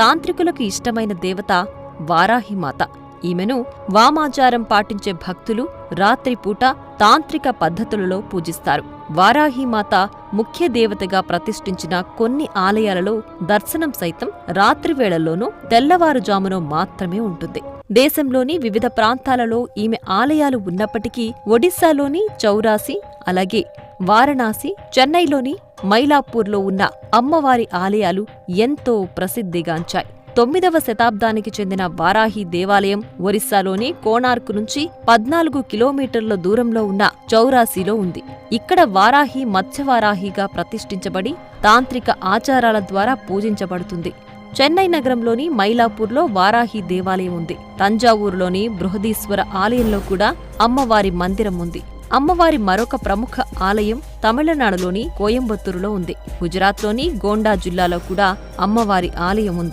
తాంత్రికులకు ఇష్టమైన దేవత వారాహిమాత. ఈమెను వామాచారం పాటించే భక్తులు రాత్రిపూట తాంత్రిక పద్ధతులలో పూజిస్తారు. వారాహిమాత ముఖ్య దేవతగా ప్రతిష్ఠించిన కొన్ని ఆలయాలలో దర్శనం సైతం రాత్రివేళల్లోనూ తెల్లవారుజామున మాత్రమే ఉంటుంది. దేశంలోని వివిధ ప్రాంతాలలో ఈమె ఆలయాలు ఉన్నప్పటికీ ఒడిశాలోని చౌరాసి, అలాగే వారణాసి, చెన్నైలోని మైలాపూర్లో ఉన్న అమ్మవారి ఆలయాలు ఎంతో ప్రసిద్ధిగాంచాయి. 9వ శతాబ్దానికి చెందిన వారాహి దేవాలయం ఒరిస్సాలోని కోణార్క్ నుంచి 14 కిలోమీటర్ల దూరంలో ఉన్న చౌరాసిలో ఉంది. ఇక్కడ వారాహి మత్స్యవారాహిగా ప్రతిష్ఠించబడి తాంత్రిక ఆచారాల ద్వారా పూజించబడుతుంది. చెన్నై నగరంలోని మైలాపూర్లో వారాహి దేవాలయం ఉంది. తంజావూరులోని బృహదీశ్వర ఆలయంలో కూడా అమ్మవారి మందిరం ఉంది. అమ్మవారి మరొక ప్రముఖ ఆలయం తమిళనాడులోని కోయంబత్తూరులో ఉంది. గుజరాత్లోని గోండా జిల్లాలో కూడా అమ్మవారి ఆలయం ఉంది.